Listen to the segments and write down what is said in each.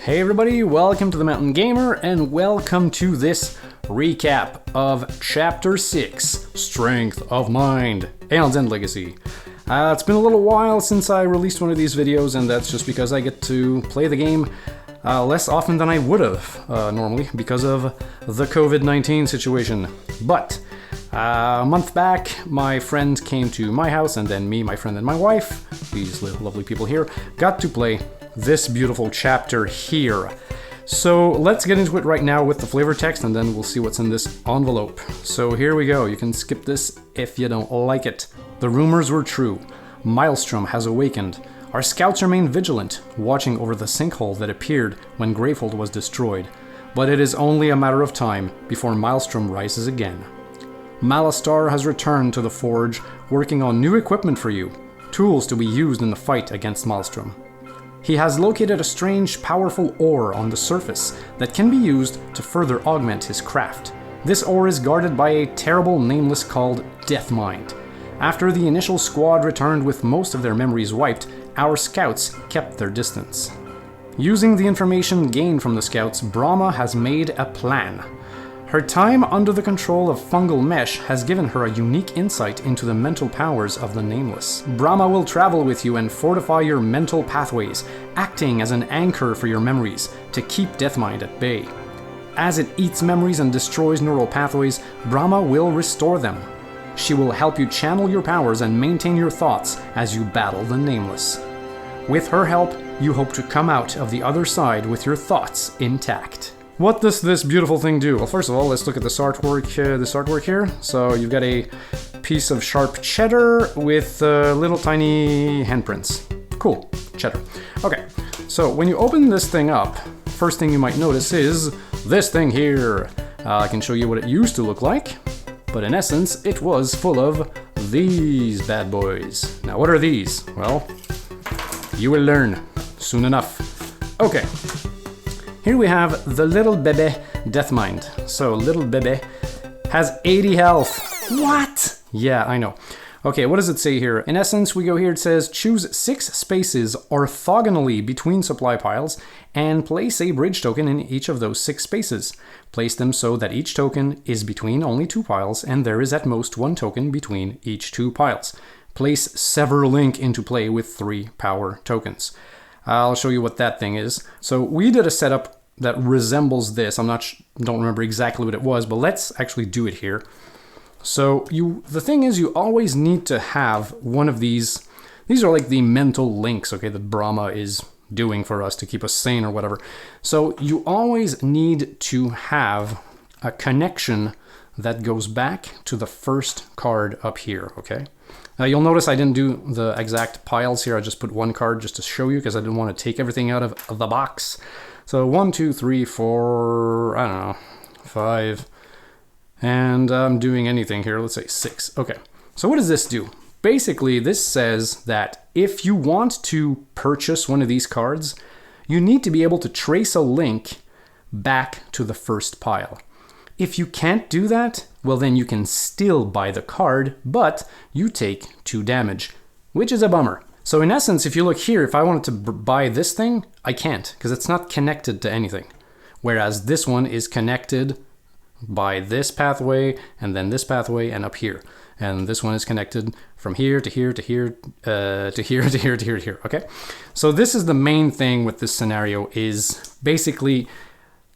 Hey everybody, welcome to the Mountain Gamer, and welcome to this recap of Chapter 6, Strength of Mind, Aeon's End Legacy. It's been a little while since I released one of these videos, and that's just because I get to play the game less often than I would have normally because of the COVID-19 situation. But a month back, my friend came to my house, and then me, my friend, and my wife, these lovely people here, got to play this beautiful chapter here. So let's get into it right now with the flavor text, and then we'll see what's in this envelope. So here we go. You can skip this if you don't like it. The rumors were true. Maelstrom has awakened. Our scouts remain vigilant, watching over the sinkhole that appeared when Gravehold was destroyed. But it is only a matter of time before Maelstrom rises again. Malastar has returned to the forge, working on new equipment for you, tools to be used in the fight against Maelstrom. He has located a strange, powerful ore on the surface that can be used to further augment his craft. This ore is guarded by a terrible nameless called Deathmind. After the initial squad returned with most of their memories wiped, our scouts kept their distance. Using the information gained from the scouts, Brahma has made a plan. Her time under the control of Fungal Mesh has given her a unique insight into the mental powers of the Nameless. Brahma will travel with you and fortify your mental pathways, acting as an anchor for your memories to keep Deathmind at bay. As it eats memories and destroys neural pathways, Brahma will restore them. She will help you channel your powers and maintain your thoughts as you battle the Nameless. With her help, you hope to come out of the other side with your thoughts intact. What does this beautiful thing do? Well, first of all, let's look at this artwork here. So you've got a piece of sharp cheddar with little tiny handprints. Cool, cheddar. Okay, so when you open this thing up, first thing you might notice is this thing here. I can show you what it used to look like, but in essence, it was full of these bad boys. Now, what are these? Well, you will learn soon enough. Okay. Here we have the little bebe Deathmind. So little bebe has 80 health. What? Yeah, I know. Okay, what does it say here? In essence, we go here, it says choose 6 spaces orthogonally between supply piles and place a bridge token in each of those 6 spaces. Place them so that each token is between only 2 piles and there is at most 1 token between each 2 piles. Place Sever Link into play with 3 power tokens. I'll show you what that thing is. So we did a setup that resembles this. Don't remember exactly what it was, but let's actually do it here. So the thing is, you always need to have one of these. These are like the mental links, okay, that Brahma is doing for us to keep us sane or whatever. So you always need to have a connection that goes back to the first card up here, okay? Now you'll notice I didn't do the exact piles here. I just put 1 card just to show you because I didn't want to take everything out of the box. So 1, 2, 3, 4, I don't know, 5, and I'm doing anything here. Let's say 6. Okay, so what does this do? Basically, this says that if you want to purchase one of these cards, you need to be able to trace a link back to the first pile. If you can't do that, well then you can still buy the card, but you take 2 damage, which is a bummer. So in essence, if you look here, if I wanted to buy this thing, I can't, because it's not connected to anything. Whereas this one is connected by this pathway, and then this pathway, and up here. And this one is connected from here to here to here, to here to here to here to here, okay? So this is the main thing with this scenario is basically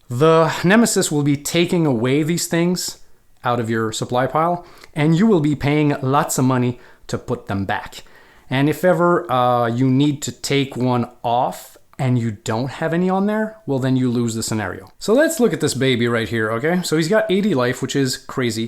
the Nemesis will be taking away these things out of your supply pile, and you will be paying lots of money to put them back. And if ever you need to take one off and you don't have any on there, well then you lose the scenario. So let's look at this baby right here, okay? So he's got 80 life, which is crazy.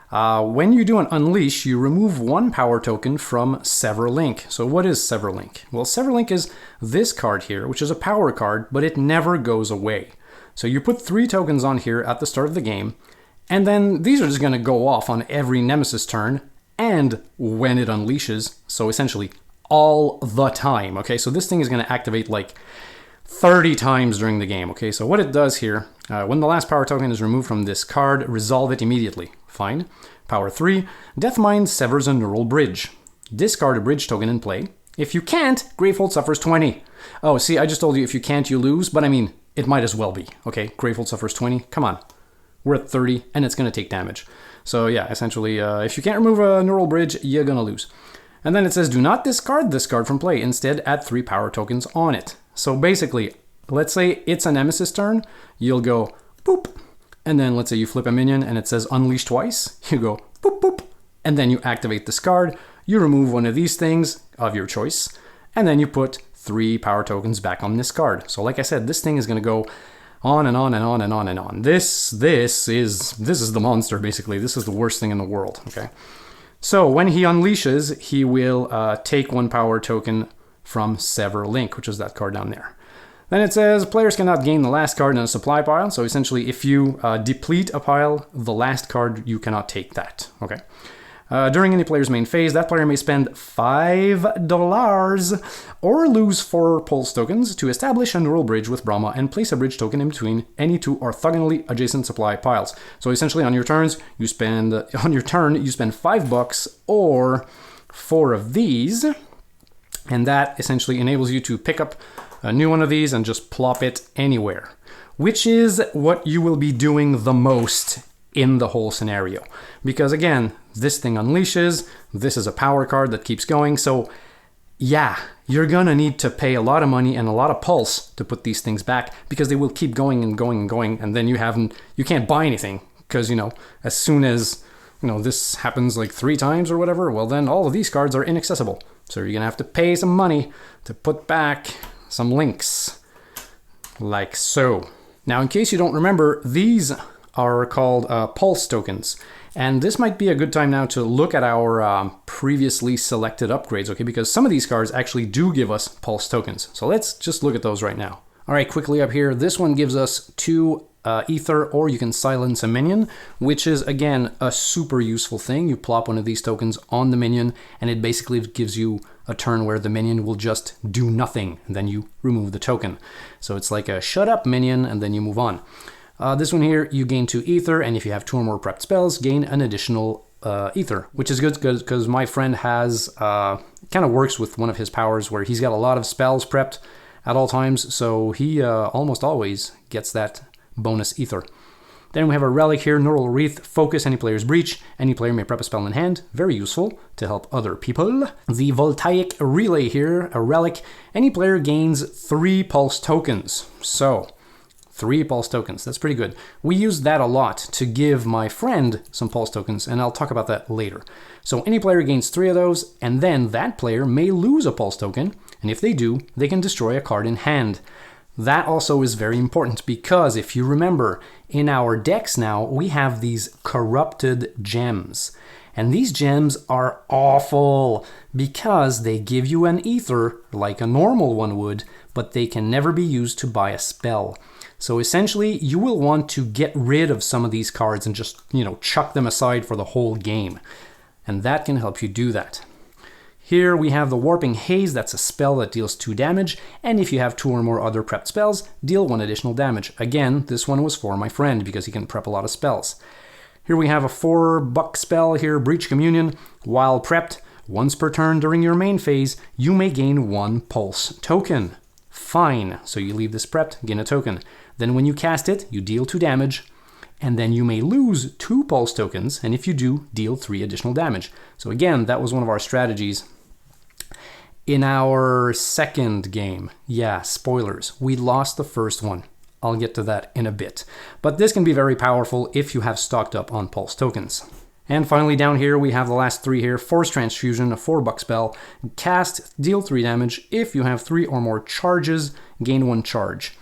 When you do an unleash, you remove 1 power token from Sever Link. So what is Sever Link? Well, Sever Link is this card here, which is a power card, but it never goes away. So you put 3 tokens on here at the start of the game, and then these are just going to go off on every Nemesis turn, and when it unleashes, so essentially all the time, okay? So this thing is going to activate like 30 times during the game, okay? So what it does here, when the last power token is removed from this card, resolve it immediately. Fine. Power 3, Deathmind severs a neural bridge. Discard a bridge token in play. If you can't, Gravehold suffers 20. Oh, see, I just told you if you can't, you lose, but I mean, it might as well be. Okay, Grateful suffers 20. Come on. We're at 30, and it's going to take damage. So yeah, essentially, if you can't remove a neural bridge, you're going to lose. And then it says, do not discard this card from play. Instead, add 3 power tokens on it. So basically, let's say it's a Nemesis turn. You'll go, boop. And then let's say you flip a minion, and it says unleash twice. You go, boop, boop. And then you activate this card. You remove one of these things of your choice. And then you put 3 power tokens back on this card. So like I said, this thing is going to go on and on and on and on and on. This is the monster, basically. This is the worst thing in the world, okay? So when he unleashes, he will take 1 power token from Sever Link, which is that card down there. Then it says, players cannot gain the last card in a supply pile. So essentially, if you deplete a pile, the last card, you cannot take that, okay? During any player's main phase, that player may spend $5 or lose 4 pulse tokens to establish a neural bridge with Brahma and place a bridge token in between any 2 orthogonally adjacent supply piles. So essentially, on your turns, you spend $5 or 4 of these, and that essentially enables you to pick up a new one of these and just plop it anywhere, which is what you will be doing the most in the whole scenario. Because again, this thing unleashes, this is a power card that keeps going, so yeah, you're gonna need to pay a lot of money and a lot of pulse to put these things back, because they will keep going and going and going, and then you can't buy anything, because, you know, as soon as, you know, this happens like 3 times or whatever, well then all of these cards are inaccessible. So you're gonna have to pay some money to put back some links, like so. Now, in case you don't remember, these are called pulse tokens. And this might be a good time now to look at our previously selected upgrades, okay? Because some of these cards actually do give us pulse tokens. So let's just look at those right now. All right, quickly up here, this one gives us 2 ether, or you can silence a minion, which is, again, a super useful thing. You plop one of these tokens on the minion, and it basically gives you a turn where the minion will just do nothing, and then you remove the token. So it's like a shut up minion, and then you move on. This one here, you gain 2 ether, and if you have 2 or more prepped spells, gain an additional ether, which is good because my friend has, kind of works with one of his powers where he's got a lot of spells prepped at all times, so he almost always gets that bonus ether. Then we have a relic here, Neural Wreath, focus any player's breach. Any player may prep a spell in hand, very useful to help other people. The Voltaic Relay here, a relic, any player gains 3 pulse tokens. So 3 pulse tokens, that's pretty good. We used that a lot to give my friend some pulse tokens, and I'll talk about that later. So any player gains 3 of those, and then that player may lose a pulse token, and if they do, they can destroy a card in hand. That also is very important, because if you remember, in our decks now, we have these corrupted gems. And these gems are awful, because they give you an ether, like a normal one would, but they can never be used to buy a spell. So essentially, you will want to get rid of some of these cards and just, you know, chuck them aside for the whole game. And that can help you do that. Here we have the Warping Haze, that's a spell that deals 2 damage, and if you have 2 or more other prepped spells, deal 1 additional damage. Again, this one was for my friend because he can prep a lot of spells. Here we have a $4 spell here, Breach Communion. While prepped, once per turn during your main phase, you may gain 1 pulse token. Fine, so you leave this prepped, gain a token. Then when you cast it, you deal 2 damage, and then you may lose 2 pulse tokens, and if you do, deal 3 additional damage. So again, that was one of our strategies. In our second game, yeah, spoilers, we lost the first one. I'll get to that in a bit. But this can be very powerful if you have stocked up on pulse tokens. And finally down here, we have the last 3 here. Force Transfusion, a $4 spell. Cast, deal 3 damage. If you have 3 or more charges, gain 1 charge.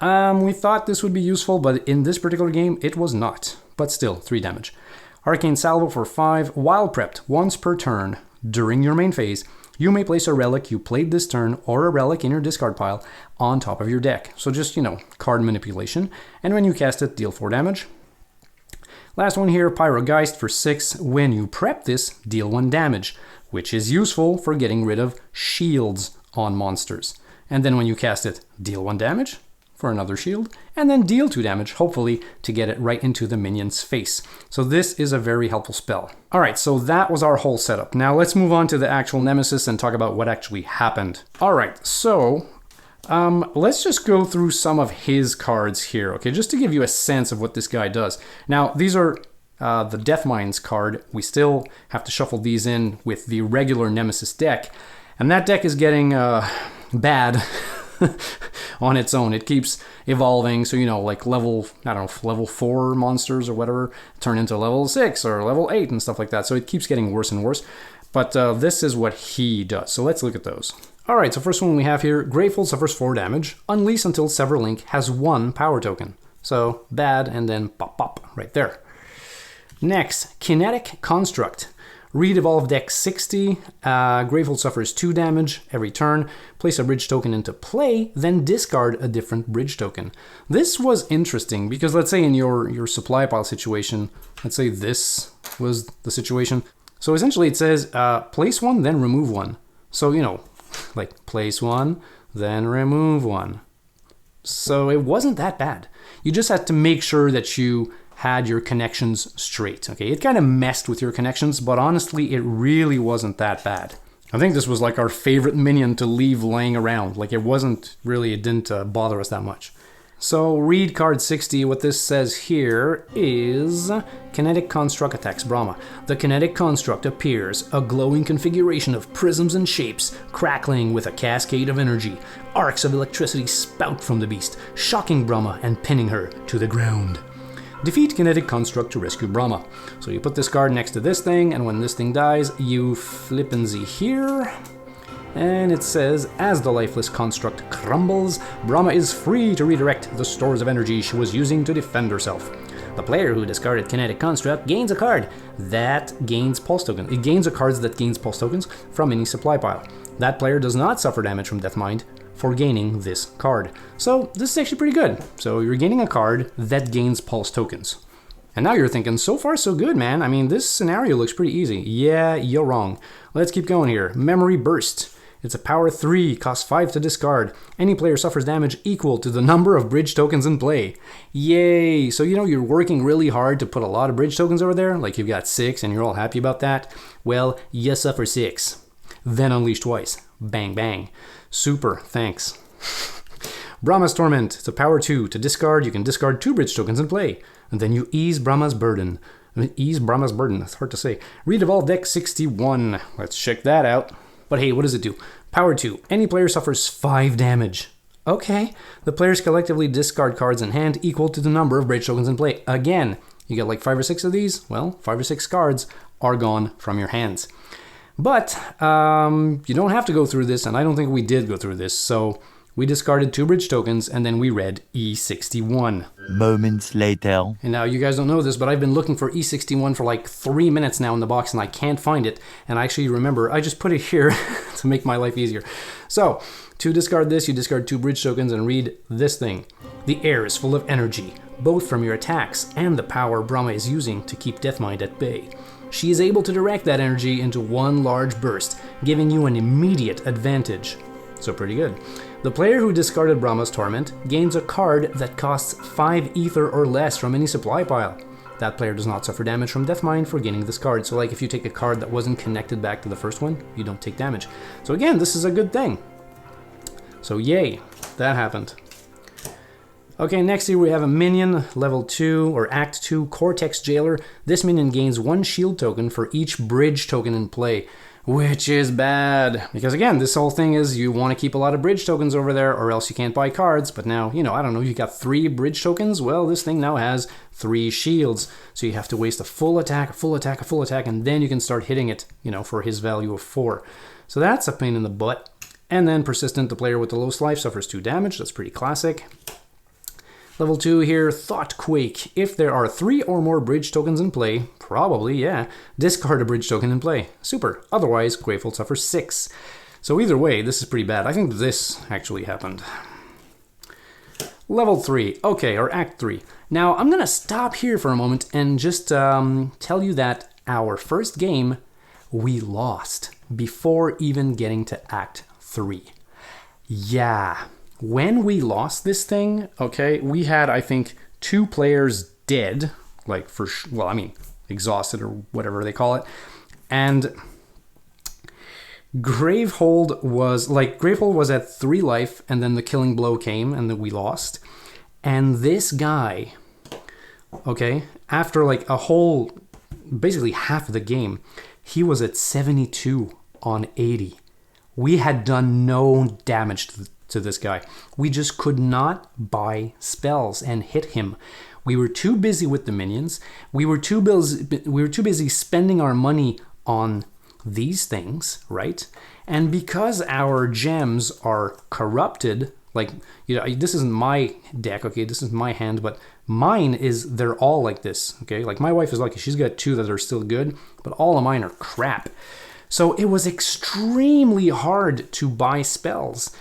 We thought this would be useful, but in this particular game, it was not. But still, 3 damage. Arcane Salvo for 5. While prepped, once per turn, during your main phase, you may place a relic you played this turn or a relic in your discard pile on top of your deck. So just, you know, card manipulation. And when you cast it, deal 4 damage. Last one here, Pyrogeist for 6. When you prep this, deal 1 damage, which is useful for getting rid of shields on monsters. And then when you cast it, deal 1 damage for another shield, and then deal 2 damage, hopefully, to get it right into the minion's face. So this is a very helpful spell. All right, so that was our whole setup. Now let's move on to the actual Nemesis and talk about what actually happened. All right, so Let's just go through some of his cards here, okay, just to give you a sense of what this guy does. Now, these are the Death Mines card. We still have to shuffle these in with the regular Nemesis deck, and that deck is getting bad on its own. It keeps evolving, so, you know, like level 4 monsters or whatever turn into level 6 or level 8 and stuff like that, so it keeps getting worse and worse. But this is what he does, so let's look at those. Alright, so first one we have here, Grateful suffers 4 damage, unleash until Severlink has 1 power token. So, bad, and then pop pop, right there. Next, Kinetic Construct. Read Evolve Deck 60, Grateful suffers 2 damage every turn, place a bridge token into play, then discard a different bridge token. This was interesting, because let's say in your supply pile situation, let's say this was the situation. So essentially it says, place 1, then remove 1. So, you know, like place 1, then remove 1. So it wasn't that bad. You just had to make sure that you had your connections straight. Okay, it kind of messed with your connections, but honestly, it really wasn't that bad. I think this was like our favorite minion to leave laying around. Like it didn't bother us that much. So read card 60, what this says here is Kinetic Construct attacks Brahma. The Kinetic Construct appears, a glowing configuration of prisms and shapes, crackling with a cascade of energy. Arcs of electricity spout from the beast, shocking Brahma and pinning her to the ground. Defeat Kinetic Construct to rescue Brahma. So you put this card next to this thing, and when this thing dies, you flippin' here. And it says, as the lifeless construct crumbles, Brahma is free to redirect the stores of energy she was using to defend herself. The player who discarded Kinetic Construct gains a card that gains pulse tokens. It gains a card that gains pulse tokens from any supply pile. That player does not suffer damage from Deathmind for gaining this card. So this is actually pretty good. So you're gaining a card that gains pulse tokens. And now you're thinking, so far so good, man. I mean, this scenario looks pretty easy. Yeah, you're wrong. Let's keep going here. Memory Burst. It's a power 3, costs 5 to discard. Any player suffers damage equal to the number of bridge tokens in play. Yay! So, you know, you're working really hard to put a lot of bridge tokens over there, like you've got 6 and you're all happy about that. Well, you suffer 6. Then unleash twice. Bang, bang. Super, thanks. Brahma's Torment. It's a power 2. To discard, you can discard 2 bridge tokens in play. And then you ease Brahma's burden. That's hard to say. Read Evolve Deck 61. Let's check that out. But hey, what does it do? Power 2. Any player suffers 5 damage. Okay. The players collectively discard cards in hand equal to the number of bridge tokens in play. Again, you get like 5 or 6 of these. Well, 5 or 6 cards are gone from your hands. But you don't have to go through this, and I don't think we did go through this. So we discarded 2 bridge tokens, and then we read E61. Moments later. And now you guys don't know this, but I've been looking for E61 for like 3 minutes now in the box, and I can't find it. And I actually remember, I just put it here to make my life easier. So, to discard this, you discard 2 bridge tokens and read this thing. The air is full of energy, both from your attacks and the power Brahma is using to keep Deathmind at bay. She is able to direct that energy into one large burst, giving you an immediate advantage. So pretty good. The player who discarded Brahma's Torment gains a card that costs 5 ether or less from any supply pile. That player does not suffer damage from Deathmind for gaining this card. So like if you take a card that wasn't connected back to the first one, you don't take damage. So again, this is a good thing. So yay, that happened. Okay, next here we have a minion, level 2 or Act 2 Cortex Jailer. This minion gains 1 shield token for each bridge token in play. Which is bad, because again, this whole thing is you want to keep a lot of bridge tokens over there or else you can't buy cards, but now, you know, I don't know, you got 3 bridge tokens, well, this thing now has 3 shields, so you have to waste a full attack, a full attack, a full attack, and then you can start hitting it, you know, for his value of 4. So that's a pain in the butt. And then Persistent, the player with the lowest life, suffers 2 damage, that's pretty classic. Level 2 here, Thoughtquake. If there are 3 or more bridge tokens in play, probably, yeah, discard a bridge token in play. Super. Otherwise, Grateful suffers 6. So either way, this is pretty bad. I think this actually happened. Level 3. Okay, or Act 3. Now, I'm going to stop here for a moment and just tell you that our first game, we lost before even getting to Act 3. Yeah. When we lost this thing, okay, we had, I think, 2 players dead, like exhausted or whatever they call it. And Gravehold was at 3 life, and then the killing blow came, and then we lost. And this guy, okay, after like a whole, basically half of the game, he was at 72 on 80. We had done no damage to this guy. We just could not buy spells and hit him. We were too busy with the minions. We were too busy spending our money on these things, right? And because our gems are corrupted, like, you know, this isn't my deck, okay, this is my hand, but mine is, they're all like this, okay? Like, my wife is lucky, she's got 2 that are still good, but all of mine are crap. So it was extremely hard to buy spells.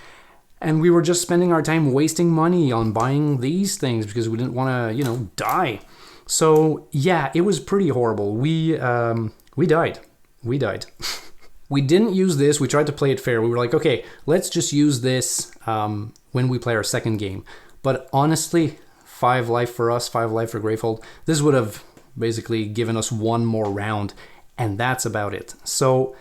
And we were just spending our time wasting money on buying these things because we didn't want to, you know, die. So yeah, it was pretty horrible. We died. We died. We didn't use this. We tried to play it fair. We were like, okay, let's just use this when we play our second game. But honestly, 5 life for us, 5 life for Gravehold. This would have basically given us 1 more round, and that's about it. So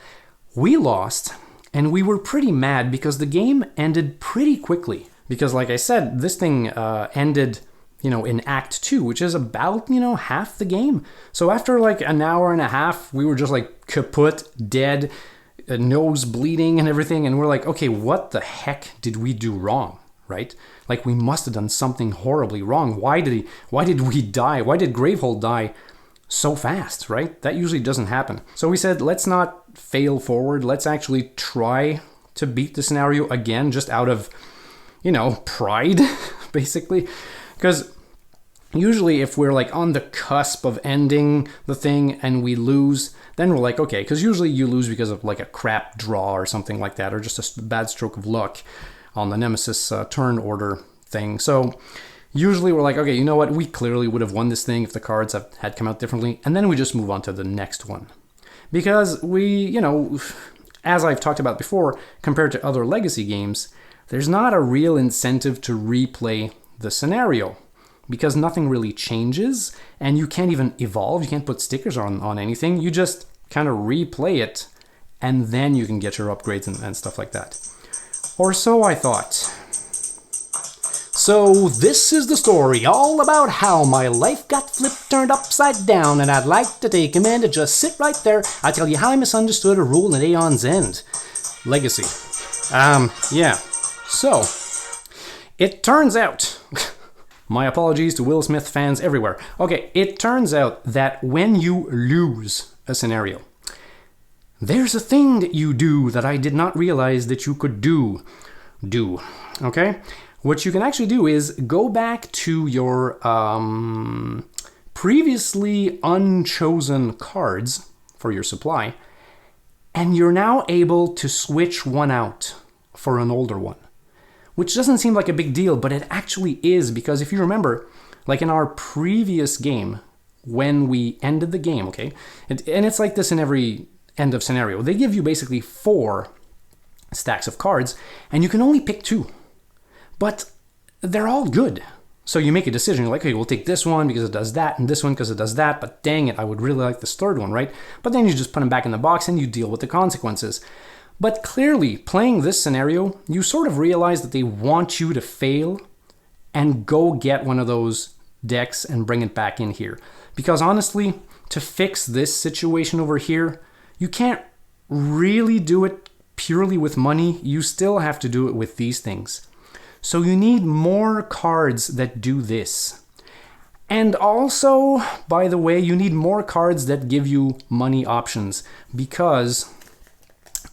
we lost, and we were pretty mad because the game ended pretty quickly. Because like I said, this thing ended, you know, in Act 2, which is about, you know, half the game. So after like an hour and a half, we were just like kaput, dead, nose bleeding and everything. And we're like, okay, what the heck did we do wrong, right? Like, we must have done something horribly wrong. Why did we die? Why did Gravehold die so fast, right? That usually doesn't happen. So we said, let's not fail forward. Let's actually try to beat the scenario again, just out of, you know, pride, basically. Because usually if we're like on the cusp of ending the thing and we lose, then we're like, okay, because usually you lose because of like a crap draw or something like that, or just a bad stroke of luck on the Nemesis turn order thing. So usually we're like, okay, you know what? We clearly would have won this thing if the cards had come out differently. And then we just move on to the next one. Because we, you know, as I've talked about before, compared to other Legacy games, there's not a real incentive to replay the scenario. Because nothing really changes, and you can't even evolve. You can't put stickers on anything. You just kind of replay it, and then you can get your upgrades and stuff like that. Or so I thought. So this is the story all about how my life got flipped, turned upside down, and I'd like to take a minute to just sit right there. I tell you how I misunderstood a rule at Aeon's End. Legacy. Yeah. So, it turns out... My apologies to Will Smith fans everywhere. Okay, it turns out that when you lose a scenario, there's a thing that you do that I did not realize that you could do. Okay? What you can actually do is go back to your previously unchosen cards for your supply, and you're now able to switch one out for an older one. Which doesn't seem like a big deal, but it actually is, because if you remember, like in our previous game, when we ended the game, okay, and it's like this in every end of scenario, they give you basically 4 stacks of cards, and you can only pick 2. But they're all good. So you make a decision, you're like, okay, we'll take this one because it does that, and this one because it does that, but dang it, I would really like this third one, right? But then you just put them back in the box and you deal with the consequences. But clearly, playing this scenario, you sort of realize that they want you to fail and go get one of those decks and bring it back in here. Because honestly, to fix this situation over here, you can't really do it purely with money. You still have to do it with these things. So you need more cards that do this. And also, by the way, you need more cards that give you money options because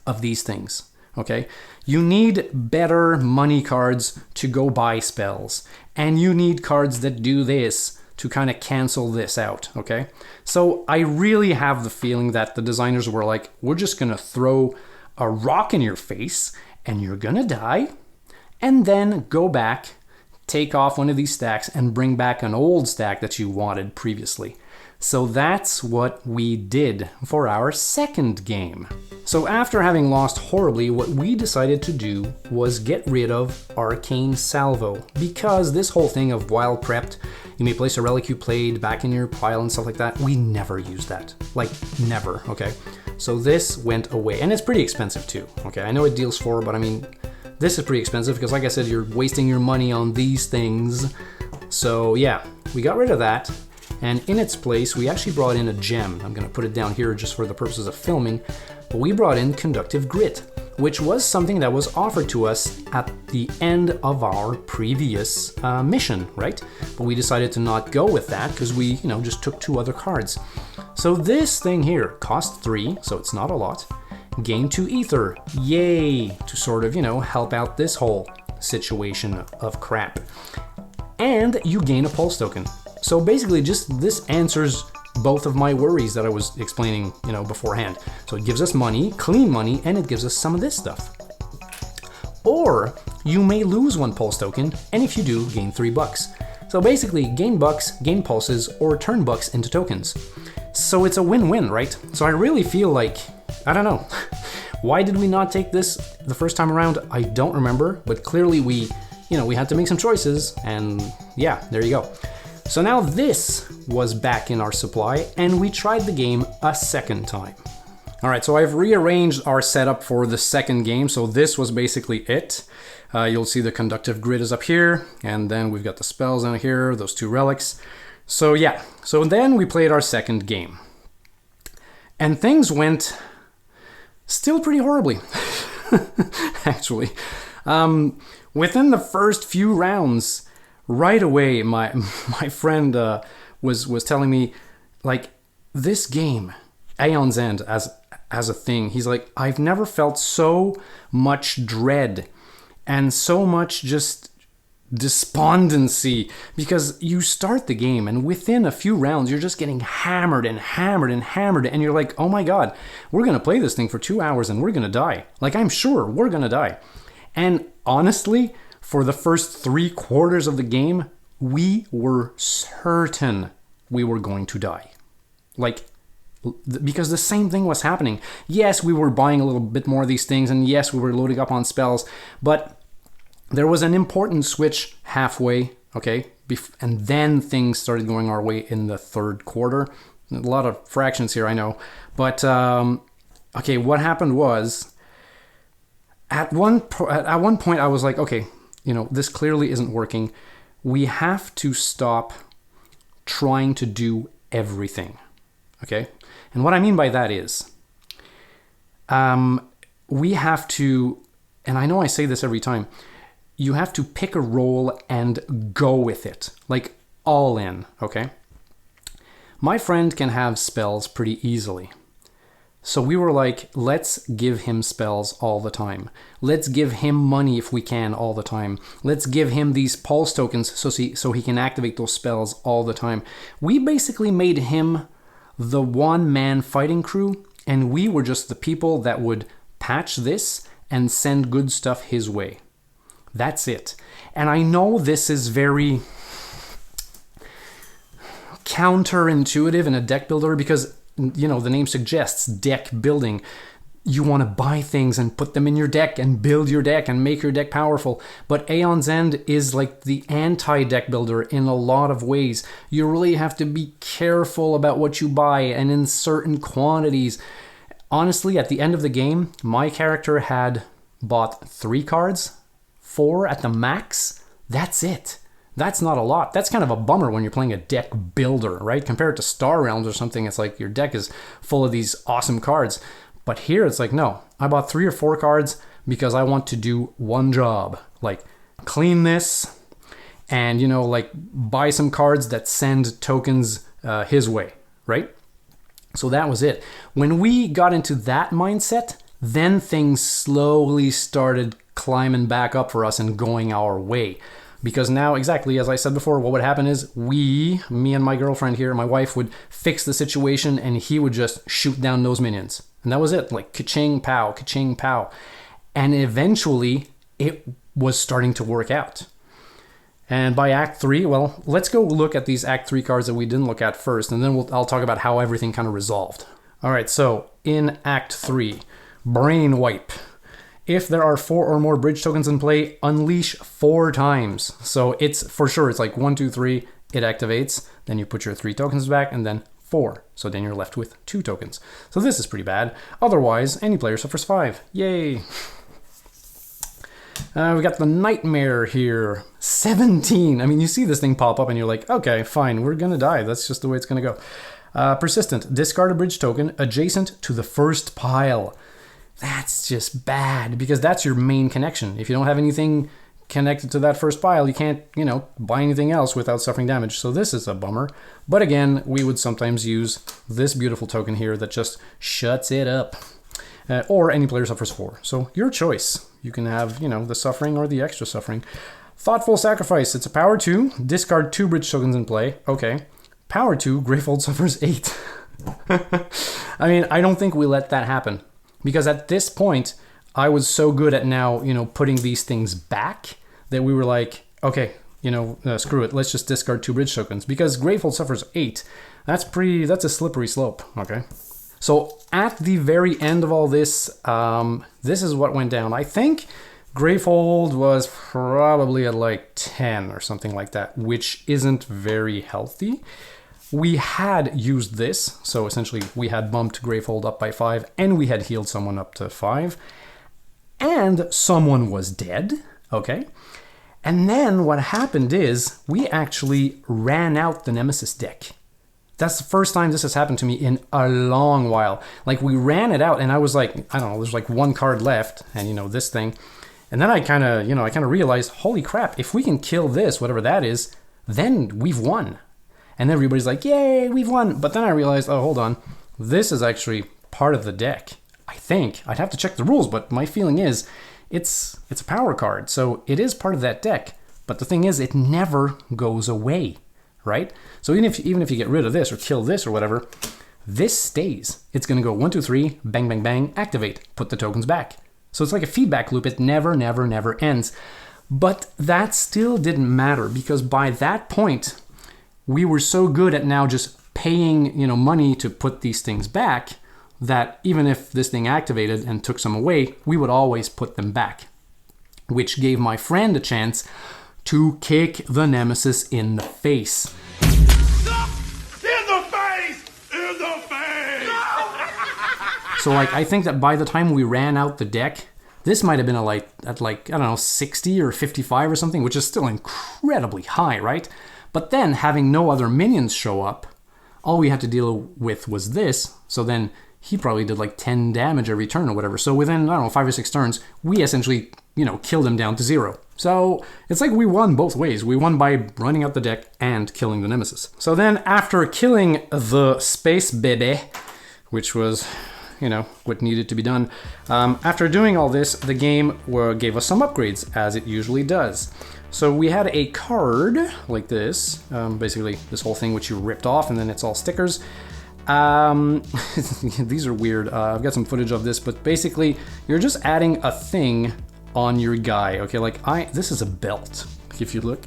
of these things, okay? You need better money cards to go buy spells, and you need cards that do this to kind of cancel this out, okay? So I really have the feeling that the designers were like, we're just gonna throw a rock in your face, and you're gonna die, and then go back, take off one of these stacks, and bring back an old stack that you wanted previously. So that's what we did for our second game. So after having lost horribly, what we decided to do was get rid of Arcane Salvo, because this whole thing of while prepped, you may place a relic you played back in your pile and stuff like that, we never use that. Like, never, okay? So this went away, and it's pretty expensive too. Okay, I know it deals 4, but I mean, this is pretty expensive because, like I said, you're wasting your money on these things. So yeah, we got rid of that, and in its place, we actually brought in a gem. I'm gonna put it down here just for the purposes of filming, but we brought in Conductive Grit, which was something that was offered to us at the end of our previous mission, right? But we decided to not go with that because we, just took 2 other cards. So this thing here cost 3, so it's not a lot. Gain 2 ether, yay, to sort of, help out this whole situation of crap. And you gain a pulse token. So basically just this answers both of my worries that I was explaining, beforehand. So it gives us money, clean money, and it gives us some of this stuff. Or you may lose 1 pulse token, and if you do, gain 3 bucks. So basically, gain bucks, gain pulses, or turn bucks into tokens. So it's a win-win, right? So I really feel like, I don't know. Why did we not take this the first time around? I don't remember, but clearly we had to make some choices, and yeah, there you go. So now this was back in our supply, and we tried the game a second time. All right, so I've rearranged our setup for the second game. So this was basically it. You'll see the Conductive Grid is up here, and then we've got the spells down here, those 2 relics. So yeah, so then we played our second game. And things went still pretty horribly, actually. Within the first few rounds, right away, my friend was telling me, like, this game, Aeon's End, as a thing, he's like, I've never felt so much dread and so much just despondency, because you start the game and within a few rounds you're just getting hammered and hammered and hammered, and you're like, oh my god, we're gonna play this thing for 2 hours and we're gonna die. Like, I'm sure we're gonna die. And honestly, for the first 3/4 of the game, we were certain we were going to die. Like, because the same thing was happening. Yes, we were buying a little bit more of these things, and yes, we were loading up on spells, but there was an important switch halfway, okay? And then things started going our way in the 3rd quarter. A lot of fractions here, I know. But, okay, what happened was, at one point I was like, okay, this clearly isn't working. We have to stop trying to do everything, okay? And what I mean by that is, we have to, and I know I say this every time, you have to pick a role and go with it, like all in, okay? My friend can have spells pretty easily. So we were like, let's give him spells all the time. Let's give him money if we can all the time. Let's give him these pulse tokens so he can activate those spells all the time. We basically made him the one-man fighting crew, and we were just the people that would patch this and send good stuff his way. That's it. And I know this is very counterintuitive in a deck builder because, the name suggests deck building. You want to buy things and put them in your deck and build your deck and make your deck powerful. But Aeon's End is like the anti-deck builder in a lot of ways. You really have to be careful about what you buy and in certain quantities. Honestly, at the end of the game, my character had bought 3 cards, 4 at the max. That's it. That's not a lot. That's kind of a bummer when you're playing a deck builder, right? Compared to Star Realms or something, it's like your deck is full of these awesome cards. But here it's like, no, I bought 3 or 4 cards because I want to do one job. Like, clean this and, like, buy some cards that send tokens his way, right? So that was it. When we got into that mindset, then things slowly started climbing back up for us and going our way. Because now, exactly as I said before, what would happen is me and my girlfriend here, my wife, would fix the situation and he would just shoot down those minions. And that was it, like ka-ching, pow, ka-ching, pow. And eventually, it was starting to work out. And by Act 3, well, let's go look at these Act 3 cards that we didn't look at first, and then I'll talk about how everything kind of resolved. All right, so in Act 3, Brain Wipe. If there are 4 or more bridge tokens in play, unleash 4 times. So it's for sure, it's like 1, 2, 3, it activates. Then you put your 3 tokens back, and then 4. So then you're left with 2 tokens. So this is pretty bad. Otherwise, any player suffers 5. Yay! We got the Nightmare here. 17. I mean, you see this thing pop up and you're like, okay, fine, we're gonna die. That's just the way it's gonna go. Persistent. Discard a bridge token adjacent to the first pile. That's just bad because that's your main connection. If you don't have anything connected to that first pile, you can't, buy anything else without suffering damage. So this is a bummer. But again, we would sometimes use this beautiful token here that just shuts it up. Or any player suffers 4. So your choice. You can have, the suffering or the extra suffering. Thoughtful Sacrifice. It's a power 2. Discard 2 bridge tokens in play. Okay. Power 2. Greyfold suffers 8. I mean, I don't think we let that happen. Because at this point, I was so good at now, putting these things back that we were like, okay, screw it. Let's just discard 2 bridge tokens. Because Greyfold suffers 8. That's a slippery slope. Okay. So at the very end of all this, this is what went down. I think Greyfold was probably at like 10 or something like that, which isn't very healthy. We had used this, so essentially we had bumped Greyfold up by 5, and we had healed someone up to 5, and someone was dead, okay? And then what happened is we actually ran out the Nemesis deck. That's the first time this has happened to me in a long while. Like, we ran it out, and I was like, I don't know, there's like 1 card left, and this thing. And then I kind of realized, holy crap, if we can kill this, whatever that is, then we've won. And everybody's like, yay, we've won. But then I realized, oh, hold on, this is actually part of the deck. I think. I'd have to check the rules, but my feeling is it's a power card. So it is part of that deck. But the thing is, it never goes away. Right? So even if you get rid of this or kill this or whatever, this stays. It's going to go 1, 2, 3, bang, bang, bang, activate, put the tokens back. So it's like a feedback loop. It never, never, never ends. But that still didn't matter because by that point, we were so good at now just paying, money to put these things back that even if this thing activated and took some away, we would always put them back, which gave my friend a chance to kick the Nemesis in the face. So I think that by the time we ran out the deck, this might have been at I don't know, 60 or 55 or something, which is still incredibly high, right? But then having no other minions show up, all we had to deal with was this. So then he probably did like 10 damage every turn or whatever. So within, I don't know, 5 or 6 turns, we essentially, killed him down to 0. So it's like we won both ways. We won by running out the deck and killing the Nemesis. So then after killing the space baby, which was, what needed to be done, after doing all this, the game gave us some upgrades, as it usually does. So we had a card like this, basically this whole thing which you ripped off and then it's all stickers. These are weird. I've got some footage of this, but basically you're just adding a thing on your guy. Okay, this is a belt. If you look,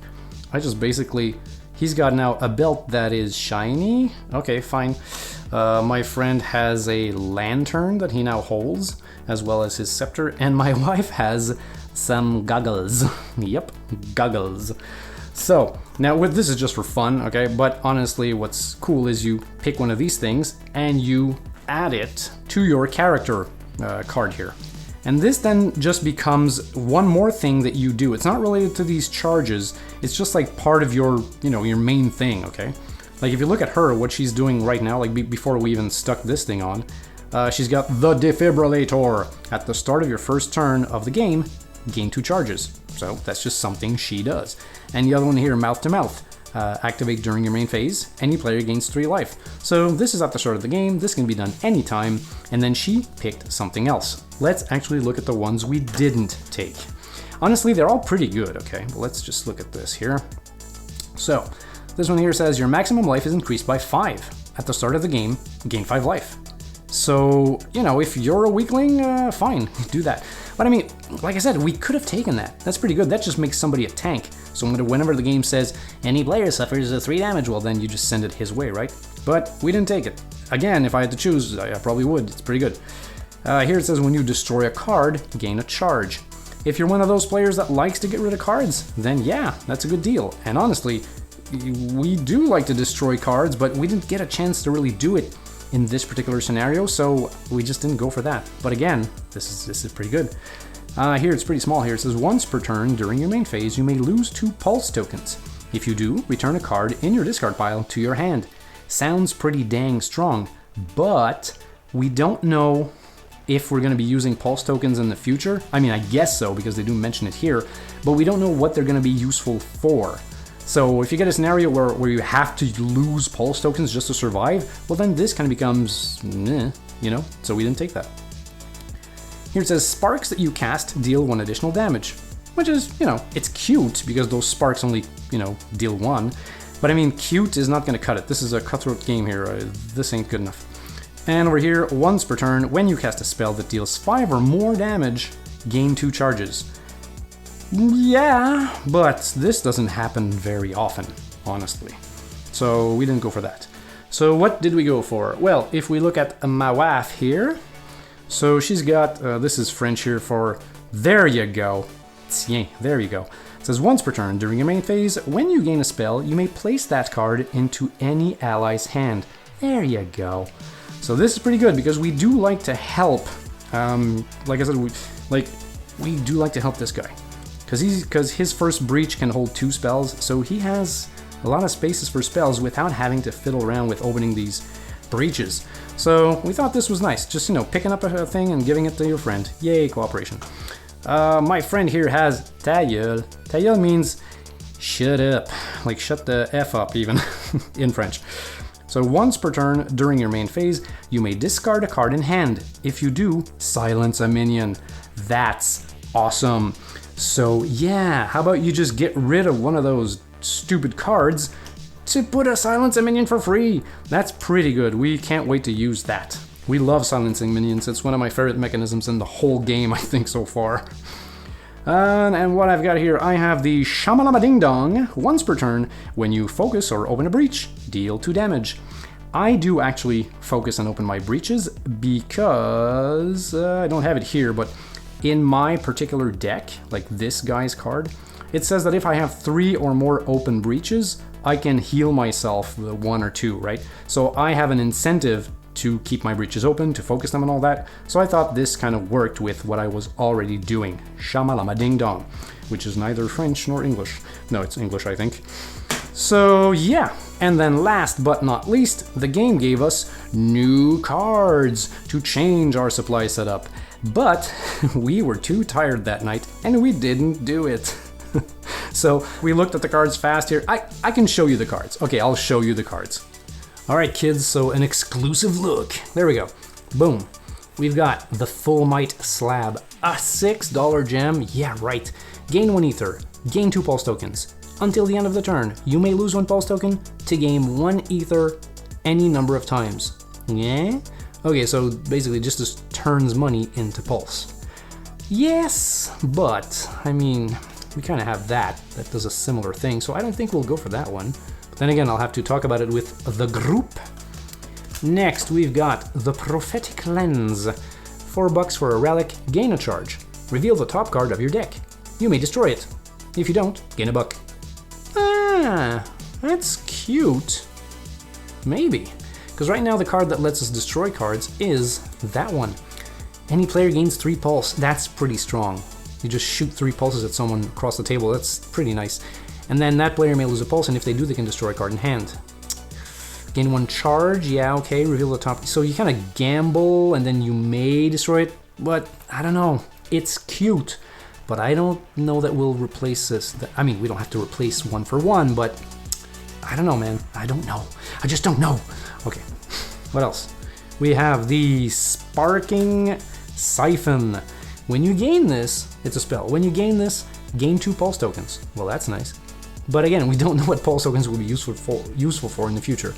he's got now a belt that is shiny. Okay, fine. My friend has a lantern that he now holds, as well as his scepter, and my wife has some goggles. Yep, goggles. So, now this is just for fun, okay? But honestly, what's cool is you pick one of these things and you add it to your character card here. And this then just becomes one more thing that you do. It's not related to these charges. It's just like part of your, your main thing, okay? Like if you look at her, what she's doing right now, like before we even stuck this thing on, she's got the defibrillator. At the start of your first turn of the game, gain 2 charges. So that's just something she does. And the other one here, mouth to mouth. Activate during your main phase. Any player gains 3 life. So this is at the start of the game. This can be done anytime. And then she picked something else. Let's actually look at the ones we didn't take. Honestly, they're all pretty good, okay? Well, let's just look at this here. So, this one here says your maximum life is increased by 5. At the start of the game, gain 5 life. So, if you're a weakling, fine, do that. But I mean, like I said, we could have taken that. That's pretty good. That just makes somebody a tank. So whenever the game says, any player suffers a 3 damage, well then you just send it his way, right? But we didn't take it. Again, if I had to choose, I probably would. It's pretty good. Here it says when you destroy a card, gain a charge. If you're one of those players that likes to get rid of cards, then yeah, that's a good deal. And honestly, we do like to destroy cards, but we didn't get a chance to really do it in this particular scenario, so we just didn't go for that. But again, this is pretty good. Here it's pretty small here. It says once per turn during your main phase, you may lose 2 pulse tokens. If you do, return a card in your discard pile to your hand. Sounds pretty dang strong, but we don't know if we're going to be using pulse tokens in the future. I mean, I guess so, because they do mention it here, but we don't know what they're going to be useful for. So if you get a scenario where you have to lose pulse tokens just to survive, well then this kind of becomes, you know, so we didn't take that. Here it says, sparks that you cast deal 1 additional damage, which is, you know, it's cute because those sparks only, you know, deal 1. But I mean, cute is not going to cut it. This is a cutthroat game here. This ain't good enough. And over here, once per turn, when you cast a spell that deals 5 or more damage, gain 2 charges. Yeah, but this doesn't happen very often, honestly. So we didn't go for that. So what did we go for? Well, if we look at my wife here, so she's got, this is French here for, there you go. Tiens, there you go. It says once per turn during your main phase, when you gain a spell, you may place that card into any ally's hand. There you go. So this is pretty good because we do like to help, like I said, we do like to help this guy. Because his first breach can hold 2 spells, so he has a lot of spaces for spells without having to fiddle around with opening these breaches. So we thought this was nice, just, you know, picking up a thing and giving it to your friend. Yay, cooperation. My friend here has ta gueule. Ta gueule means shut up, like shut the F up even, in French. So once per turn during your main phase, you may discard a card in hand. If you do, silence a minion. That's awesome. So yeah, how about you just get rid of one of those stupid cards to put a silence a minion for free? That's pretty good. We can't wait to use that. We love silencing minions. It's one of my favorite mechanisms in the whole game, I think, so far. And what I've got here, I have the Shamalamadingdong. Once per turn, when you focus or open a breach, deal 2 damage. I do actually focus and open my breaches because I don't have it here, but in my particular deck, like this guy's card, it says that if I have 3 or more open breaches, I can heal myself 1 or 2, right? So I have an incentive to keep my breaches open, to focus them and all that. So I thought this kind of worked with what I was already doing. Shamalamadingdong, which is neither French nor English. No, it's English, I think. So yeah, and then last but not least, the game gave us new cards to change our supply setup. But we were too tired that night and we didn't do it. So we looked at the cards fast here. I can show you the cards. Okay, I'll show you the cards. All right, kids, so an exclusive look. There we go. Boom. We've got the Full Might Slab, a $6 gem. Yeah, right. Gain 1 ether, gain 2 pulse tokens. Until the end of the turn, you may lose 1 pulse token to gain 1 ether any number of times. Yeah? Okay, so basically just turns money into pulse. Yes, but, I mean, we kind of have that does a similar thing, so I don't think we'll go for that one. But then again, I'll have to talk about it with the group. Next, we've got the Prophetic Lens. $4 for a relic, gain a charge. Reveal the top card of your deck. You may destroy it. If you don't, gain a buck. Ah, that's cute. Maybe. Because right now the card that lets us destroy cards is that one. Any player gains 3 pulse. That's pretty strong. You just shoot 3 pulses at someone across the table. That's pretty nice. And then that player may lose a pulse, and if they do, they can destroy a card in hand. Gain 1 charge. Yeah, okay. Reveal the top. So you kind of gamble, and then you may destroy it. But I don't know. It's cute. But I don't know that we'll replace this. I mean, we don't have to replace 1 for 1, but I don't know, man. I don't know. I just don't know. Okay, what else? We have the Sparking Siphon. When you gain this, it's a spell. When you gain this, gain 2 pulse tokens. Well, that's nice. But again, we don't know what pulse tokens will be useful for in the future.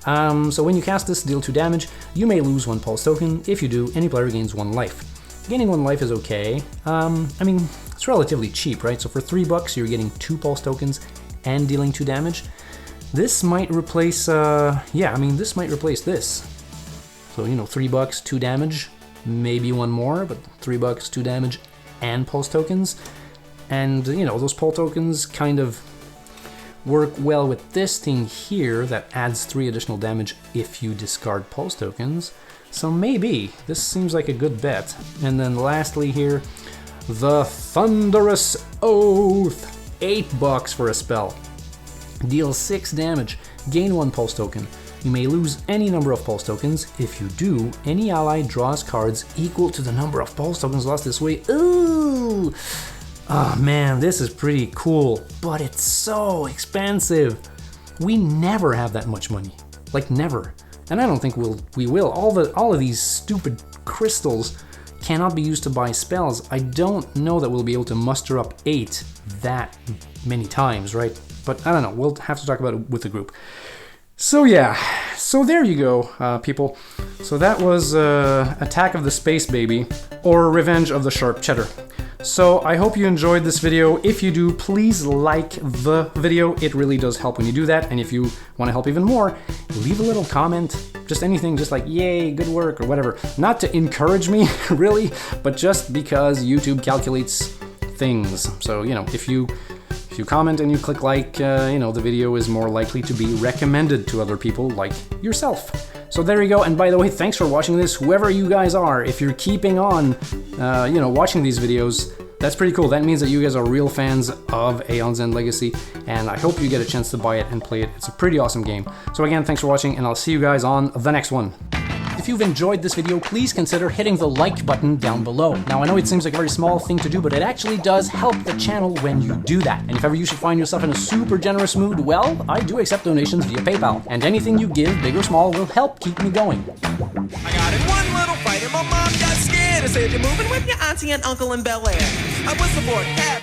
So when you cast this, deal 2 damage. You may lose 1 pulse token. If you do, any player gains 1 life. Gaining 1 life is okay. I mean, it's relatively cheap, right? So for $3, you're getting 2 pulse tokens and dealing 2 damage. This might replace, this might replace this. So, you know, $3, 2 damage, maybe 1 more, but $3, 2 damage, and pulse tokens. And, you know, those pulse tokens kind of work well with this thing here that adds 3 additional damage if you discard pulse tokens. So maybe this seems like a good bet. And then lastly here, the Thunderous Oath. $8 for a spell. Deals 6 damage, gain 1 pulse token. You may lose any number of pulse tokens. If you do, any ally draws cards equal to the number of pulse tokens lost this way. Ooh! Oh man, this is pretty cool, but it's so expensive. We never have that much money. Like never. And I don't think we will. All of these stupid crystals cannot be used to buy spells. I don't know that we'll be able to muster up 8 that many times, right? But I don't know, we'll have to talk about it with the group. So yeah, so there you go, people. So that was Attack of the Space Baby, or Revenge of the Sharp Cheddar. So I hope you enjoyed this video. If you do, please like the video. It really does help when you do that. And if you want to help even more, leave a little comment, just anything, just like, yay, good work, or whatever. Not to encourage me, really, but just because YouTube calculates things. So, you know, if you comment and you click like, you know, the video is more likely to be recommended to other people like yourself. So there you go. And by the way, thanks for watching this, whoever you guys are. If you're keeping on, you know, watching these videos, that's pretty cool. That means that you guys are real fans of Aeon's End Legacy, and I hope you get a chance to buy it and play it. It's a pretty awesome game. So again, thanks for watching, and I'll see you guys on the next one. If you've enjoyed this video, please consider hitting the like button down below. Now, I know it seems like a very small thing to do, but it actually does help the channel when you do that. And if ever you should find yourself in a super generous mood, well, I do accept donations via PayPal. And anything you give, big or small, will help keep me going. I got in one little fight and my mom got scared and said, you're moving with your auntie and uncle in Bel-Air. I was aboard cab.